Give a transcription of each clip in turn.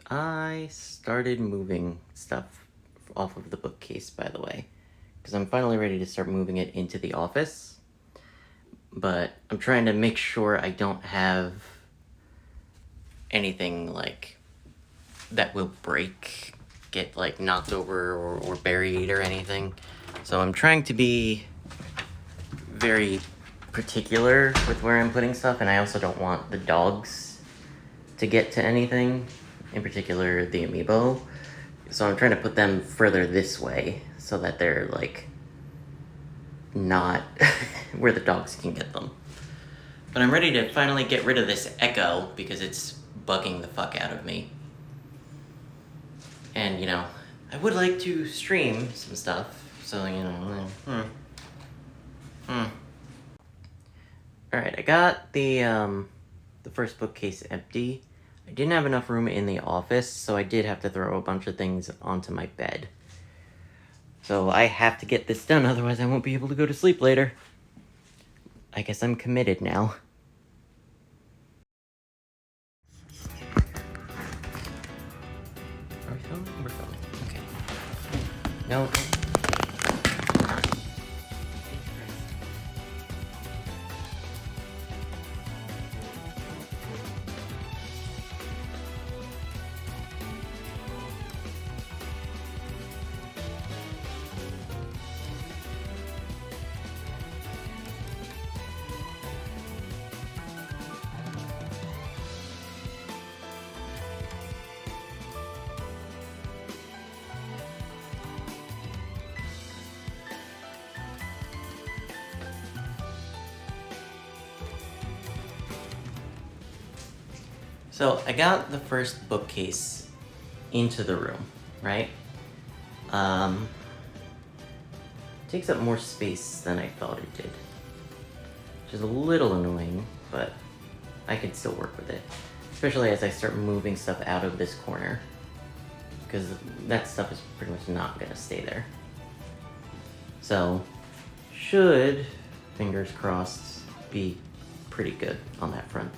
I started moving stuff off of the bookcase, by the way, because I'm finally ready to start moving it into the office. But I'm trying to make sure I don't have anything like that will break, get like knocked over or buried or anything. So I'm trying to be very particular with where I'm putting stuff, and I also don't want the dogs to get to anything, in particular the amiibo. So I'm trying to put them further this way so that they're like not where the dogs can get them. But I'm ready to finally get rid of this echo because it's bugging the fuck out of me. And I would like to stream some stuff, so Alright, I got the first bookcase empty. I didn't have enough room in the office, so I did have to throw a bunch of things onto my bed. So I have to get this done, otherwise I won't be able to go to sleep later. I guess I'm committed now. Are we filming? We're filming. Okay. No. So I got the first bookcase into the room, right? Takes up more space than I thought it did. Which is a little annoying, but I can still work with it. Especially as I start moving stuff out of this corner. Because that stuff is pretty much not gonna stay there. So, should, fingers crossed, be pretty good on that front.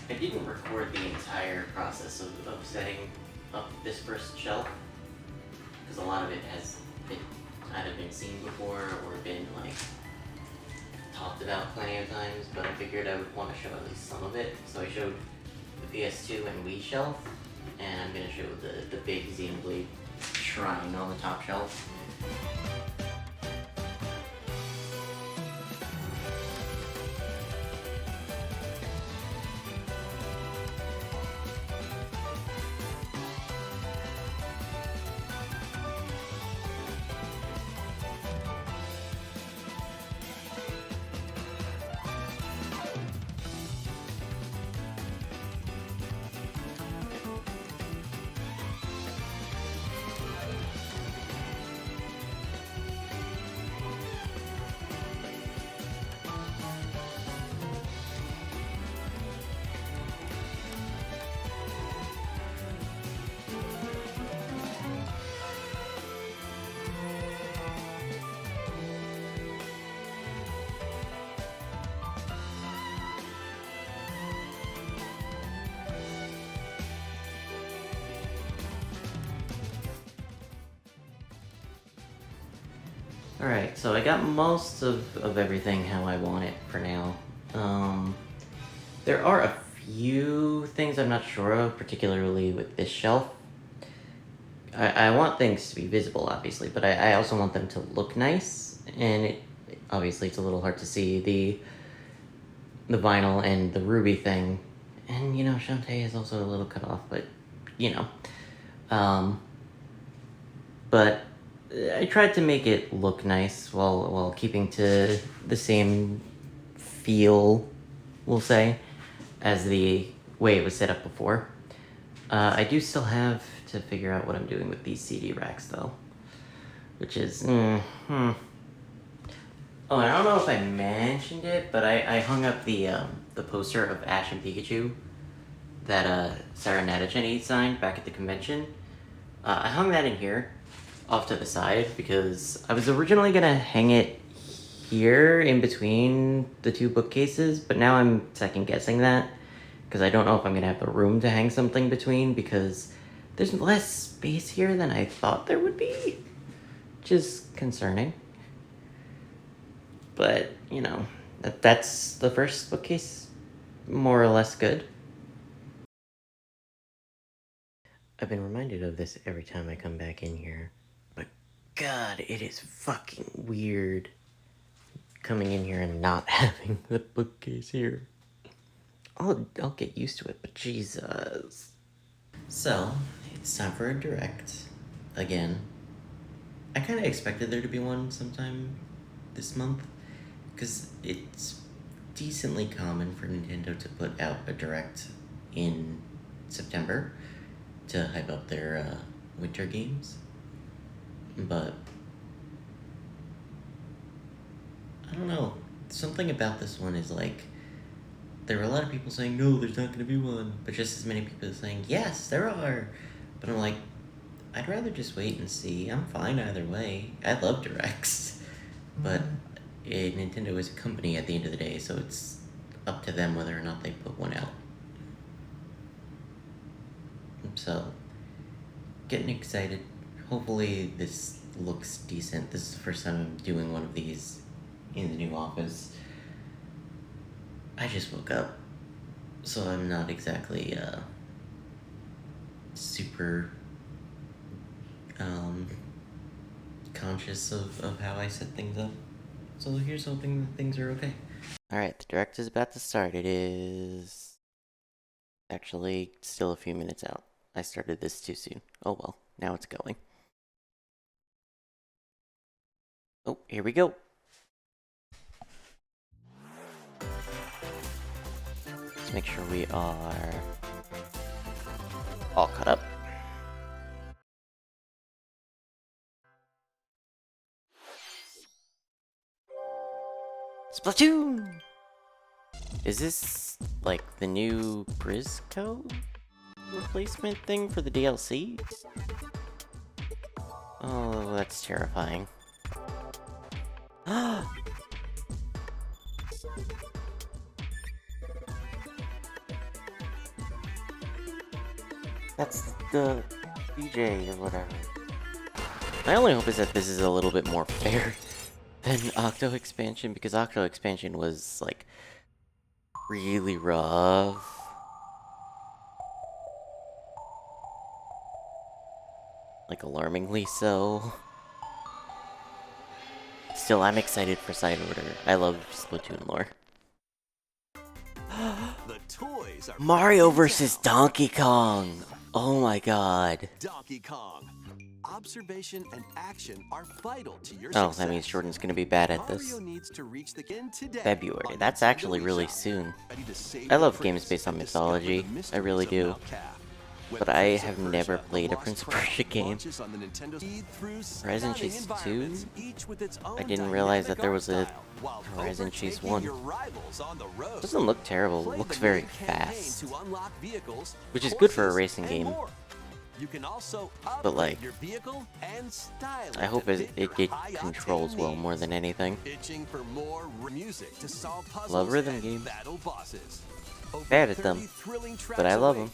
I didn't record the entire process of setting up this first shelf, because a lot of it has been either been seen before or been like talked about plenty of times, but I figured I would want to show at least some of it. So I showed the PS2 and Wii shelf, and I'm going to show the big Xenoblade shrine on the top shelf. Alright, so I got most of everything how I want it for now. There are a few things I'm not sure of, particularly with this shelf. I want things to be visible, obviously, but I also want them to look nice, and obviously it's a little hard to see the vinyl and the ruby thing. And, you know, Shantae is also a little cut off, but, you know. But I tried to make it look nice while keeping to the same feel, we'll say, as the way it was set up before. I do still have to figure out what I'm doing with these CD racks, though. Which is, Oh, I don't know if I mentioned it, but I hung up the poster of Ash and Pikachu that Sarah Natacheni signed back at the convention. I hung that in here, off to the side, because I was originally gonna hang it here in between the two bookcases, but now I'm second guessing that, because I don't know if I'm gonna have the room to hang something between, because there's less space here than I thought there would be, which is concerning. But, you know, that's the first bookcase, more or less good. I've been reminded of this every time I come back in here. But God, it is fucking weird coming in here and not having the bookcase here. I'll get used to it, but Jesus. So, it's time for a direct. Again. I kind of expected there to be one sometime this month, because it's decently common for Nintendo to put out a direct in September to hype up their winter games. But I don't know, something about this one is like, there were a lot of people saying, no, there's not going to be one, but just as many people saying, yes, there are. But I'm like, I'd rather just wait and see. I'm fine either way. I love directs. But Nintendo is a company at the end of the day, so it's up to them whether or not they put one out. So, getting excited. Hopefully this looks decent. This is the first time I'm doing one of these in the new office. I just woke up, so I'm not exactly super conscious of how I set things up. So here's hoping that things are okay. Alright, the direct is about to start. It is actually still a few minutes out. I started this too soon. Oh well, now it's going. Oh, here we go. Let's make sure we are all caught up. Splatoon! Is this like the new Briscoe replacement thing for the DLC? Oh, that's terrifying. Ah! That's the DJ or whatever. My only hope is that this is a little bit more fair than Octo Expansion, because Octo Expansion was, like, really rough. Like, alarmingly so. Still, I'm excited for Side Order. I love Splatoon lore. The toys are Mario vs. Donkey Kong! Oh my god. Donkey Kong. Observation and action are vital to your Oh, success. that means Jordan's gonna be bad at this. Mario needs to reach the end today. February. That's actually really soon. I love games based on mythology. I really do. But I have never played a Prince of Persia game. Horizon Chase 2? I didn't realize that there was a Horizon Chase 1. Doesn't look terrible, it looks very fast. Which is good for a racing game. But like, I hope it controls well more than anything. Love rhythm games. Bad at them, but I love them.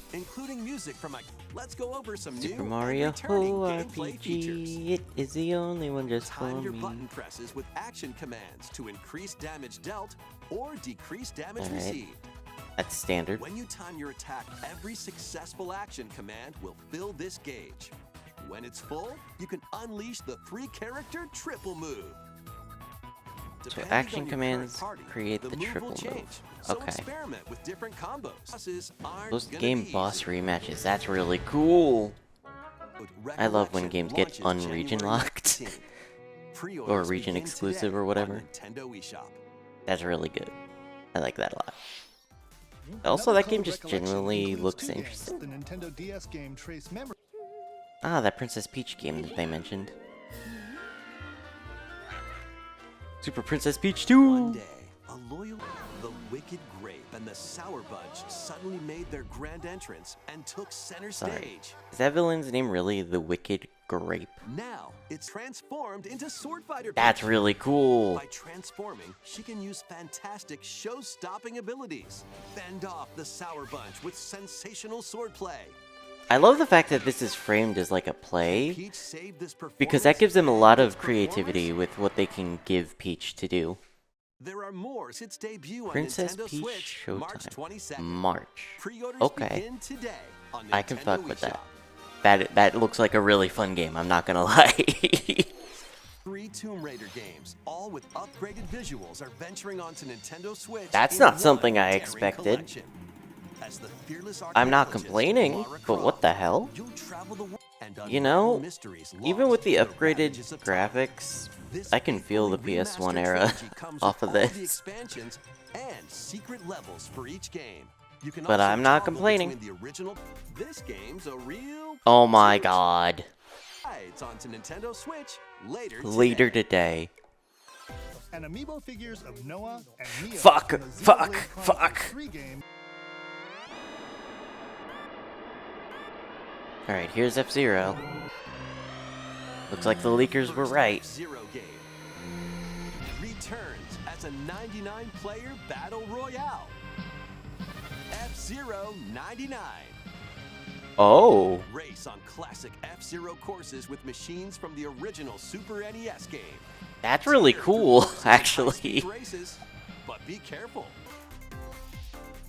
Super Mario RPG, it is the only one just for me. Button presses with action commands to increase damage dealt or decrease damage received. That's standard. When you time your attack, every successful action command will fill this gauge. When it's full, you can unleash the 3-character triple move. So action commands create the triple move. Okay. Experiment with different combos. Those game boss rematches, that's really cool. I love when games get unregion locked. Or region exclusive or whatever. That's really good. I like that a lot. Also, that game just genuinely looks interesting. Ah, that Princess Peach game that they mentioned. Super Princess Peach 2! One day, the Wicked Grape and the Sour Bunch suddenly made their grand entrance and took center stage. Is that villain's name really the Wicked Grape? Now, it's transformed into Sword Fighter Peach. That's really cool! By transforming, she can use fantastic show-stopping abilities. Fend off the Sour Bunch with sensational swordplay. I love the fact that this is framed as like a play, because that gives them a lot of creativity with what they can give Peach to do. There are more since its debut on Princess Nintendo Peach Switch, March 22nd. March. Pre-orders Okay. begin today on I can Nintendo fuck with eShop. that. That looks like a really fun game, I'm not gonna lie. 3 Tomb Raider games, all with upgraded visuals, are venturing onto Nintendo Switch. That's in not one something I daring expected. collection. As the fearless I'm not archaeologist complaining, Lara but what Croft, the hell? you'll travel the world and You unravel know, mysteries even lost with the in upgraded ravages of time. graphics, This I can feel the faithfully PS1 remastered era trilogy comes off of with all the this. expansions and secret levels for each game. You can But also I'm not toggle complaining. between the original. This game's a real Oh my god. It's onto Nintendo Switch Later today. And amiibo figures of Noah and Neo. Fuck, in the fuck, Xenoblade fuck. Chronicles 3 game. Alright, here's F-Zero. Looks like the leakers were right. F-Zero game returns as a 99-player battle royale. F-Zero 99. Oh. Race on classic F-Zero courses with machines from the original Super NES game. That's really Tear cool, through those actually. high-speed races, but be careful.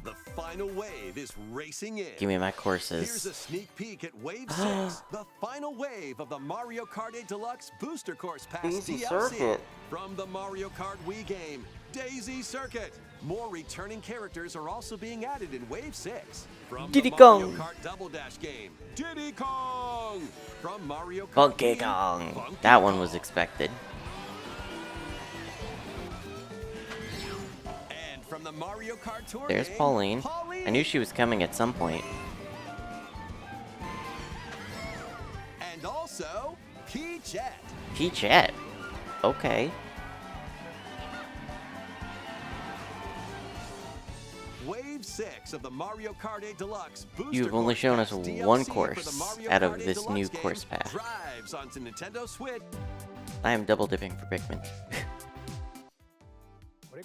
The final wave is racing in. Give me my Here's a courses. sneak peek at Wave 6, the final wave of the Mario Kart 8 Deluxe Booster Course Pass Daisy DLC. Circuit. From the Mario Kart Wii game, Daisy Circuit. More returning characters are also being added in Wave 6. From Diddy the Mario Kong. Kart Double Dash game, Diddy Kong. From Mario Kart Funky Wii, Kong. Funky That one was Kong. expected. And from the Mario Kart Tour There's game, Pauline. I knew she was coming at some point. And also, Peachette. Peachette. Okay. Wave 6 of the Mario Kart 8 Deluxe Booster You've only Course shown us Pass DLC one for the course Mario out of Kart 8 this new Deluxe game course path. Drives onto Nintendo Switch. I am double dipping for Pikmin.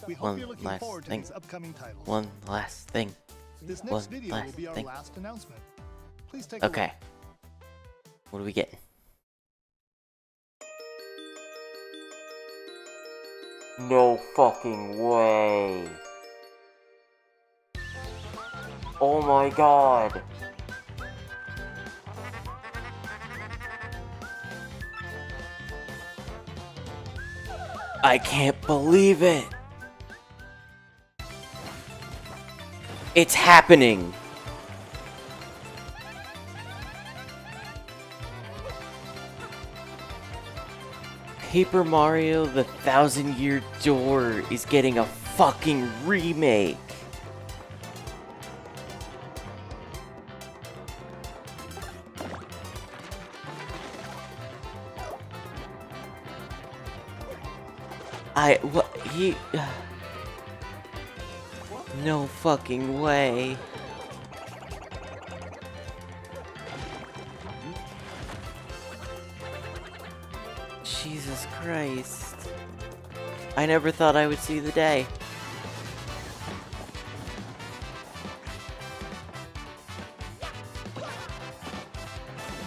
We hope One you're looking last forward to thing. these upcoming titles. one last thing. This One next video will last be our thing. last announcement. Please take a look. Okay. What do we get? No fucking way. Oh my god. I can't believe it. It's happening. Paper Mario: The Thousand-Year Door is getting a fucking remake. No fucking way. Jesus Christ. I never thought I would see the day.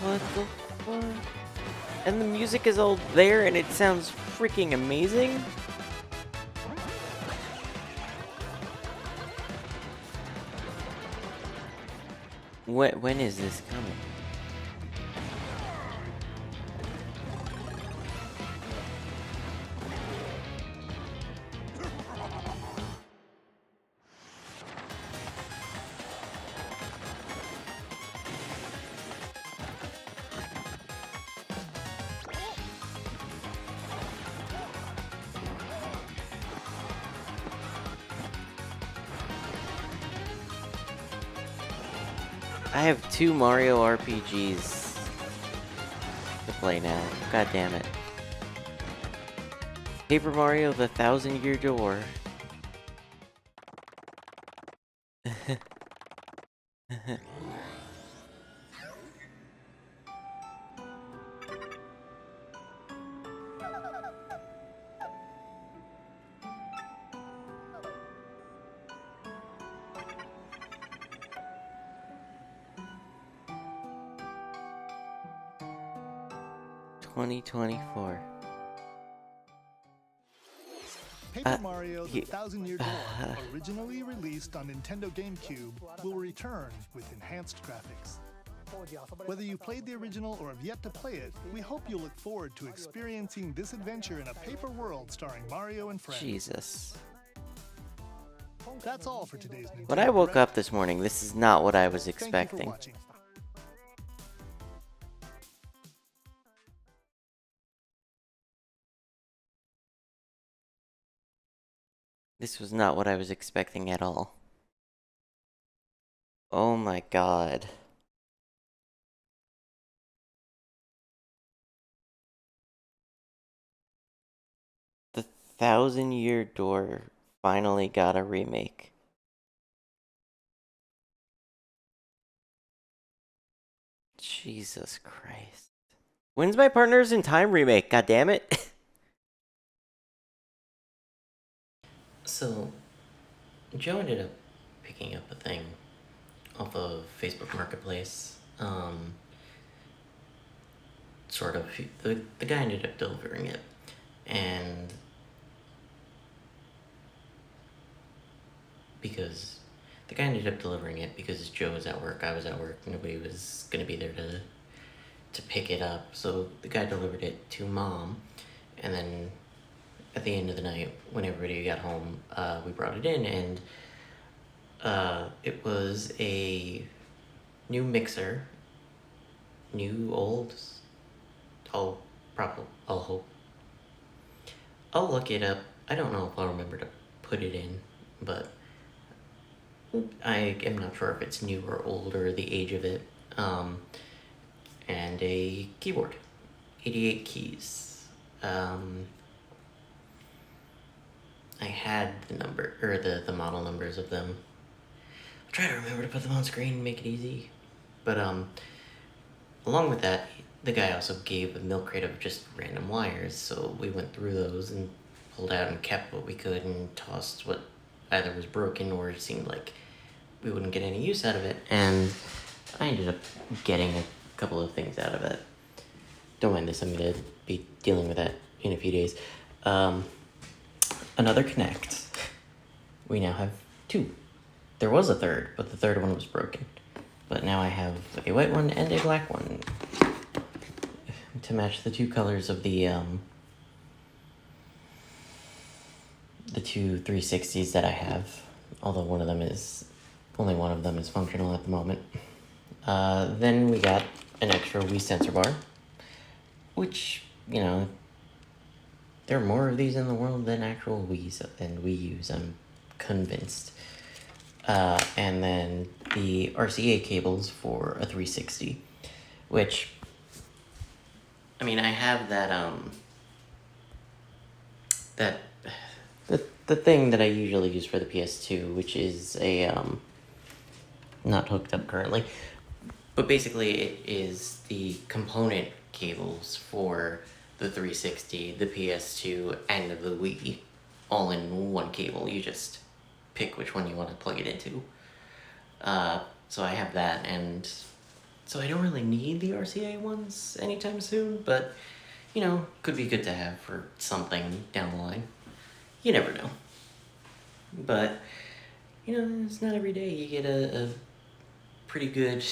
What the fuck? And the music is all there and it sounds freaking amazing? When is this coming? I have 2 Mario RPGs to play now. God damn it. Paper Mario: The Thousand-Year Door. 2024. Paper Mario: The Thousand-Year Door, originally released on Nintendo GameCube, will return with enhanced graphics. Whether you played the original or have yet to play it, we hope you look forward to experiencing this adventure in a paper world starring Mario and friends. Jesus. That's all for today's Nintendo When I woke Direct. up this morning, this is not what I was Thank you for expecting. watching. This was not what I was expecting at all. Oh my god. The Thousand-Year Door finally got a remake. Jesus Christ. When's my Partners in Time remake? God damn it. So, Joe ended up picking up a thing off of Facebook Marketplace. Sort of. The guy ended up delivering it. And because the guy ended up delivering it because Joe was at work, I was at work, nobody was gonna be there to pick it up. So the guy delivered it to Mom, and then at the end of the night, when everybody got home, we brought it in, and it was a new mixer, new, old. I'll hope. I'll look it up. I don't know if I'll remember to put it in, but I am not sure if it's new or old or the age of it. And a keyboard, 88 keys. I had the number, or the model numbers of them. I'll try to remember to put them on screen and make it easy. But along with that, the guy also gave a milk crate of just random wires, so we went through those and pulled out and kept what we could and tossed what either was broken or seemed like we wouldn't get any use out of it. And I ended up getting a couple of things out of it. Don't mind this, I'm gonna be dealing with that in a few days. Another Kinect. We now have 2. There was a third, but the third one was broken. But now I have a white one and a black one to match the 2 colors of the 2 360s that I have. Although only one of them is functional at the moment. Then we got an extra Wii sensor bar, which, you know, there are more of these in the world than actual Wii's and Wii U's, I'm convinced. And then the RCA cables for a 360, which, I mean, I have the thing that I usually use for the PS2, which is a, not hooked up currently, but basically it is the component cables for the 360, the PS2, and the Wii, all in one cable. You just pick which one you want to plug it into. So I have that, and so I don't really need the RCA ones anytime soon, but, you know, could be good to have for something down the line. You never know. But, you know, it's not every day you get a pretty good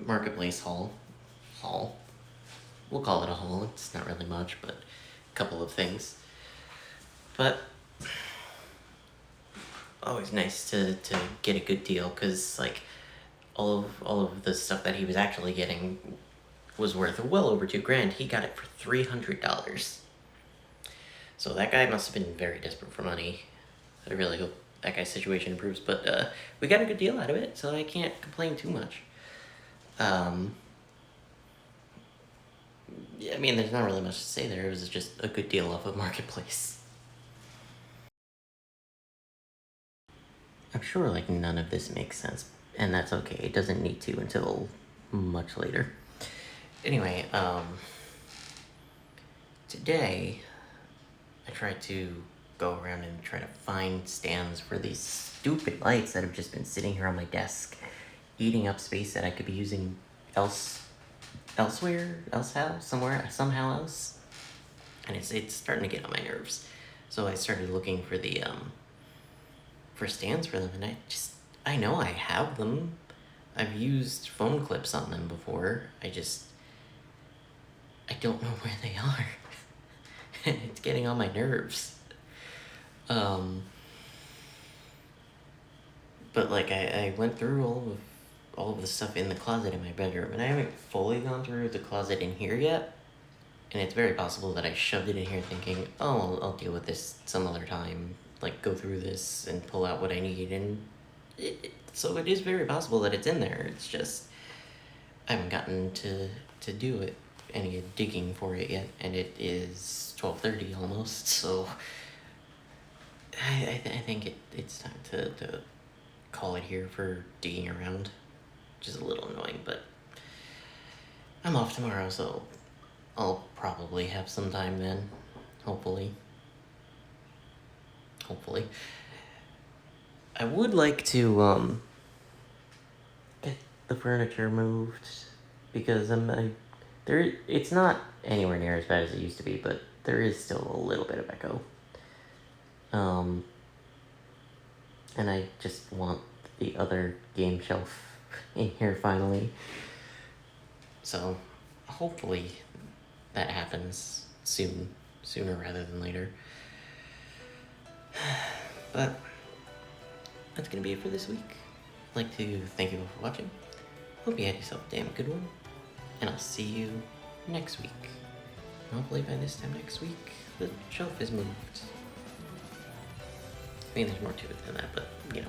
marketplace haul. We'll call it a haul. It's not really much, but a couple of things. But always nice to get a good deal, because like all of the stuff that he was actually getting was worth well over $2,000. He got it for $300. So that guy must have been very desperate for money. I really hope that guy's situation improves, but we got a good deal out of it, so I can't complain too much. I mean, there's not really much to say there. It was just a good deal off of Marketplace. I'm sure, like, none of this makes sense, and that's okay. It doesn't need to until much later. Anyway, today I tried to go around and try to find stands for these stupid lights that have just been sitting here on my desk, eating up space that I could be using somehow else. And it's starting to get on my nerves. So I started looking for the for stands for them, and I know I have them. I've used phone clips on them before. I don't know where they are. And it's getting on my nerves. But like I went through all of the stuff in the closet in my bedroom, and I haven't fully gone through the closet in here yet. And it's very possible that I shoved it in here thinking, oh, I'll deal with this some other time, like go through this and pull out what I need, and so it is very possible that it's in there. It's just I haven't gotten to do any digging for it yet, and it is 12:30 almost, so I think it's time to call it here for digging around, which is a little annoying, but I'm off tomorrow, so I'll probably have some time then, hopefully. I would like to get the furniture moved, because it's not anywhere near as bad as it used to be, but there is still a little bit of echo. And I just want the other game shelf in here finally. So hopefully that happens sooner rather than later. But that's gonna be it for this week. I'd like to thank you all for watching. Hope you had yourself a damn good one. And I'll see you next week. Hopefully by this time next week, the shelf is moved. I mean, there's more to it than that, but, you know.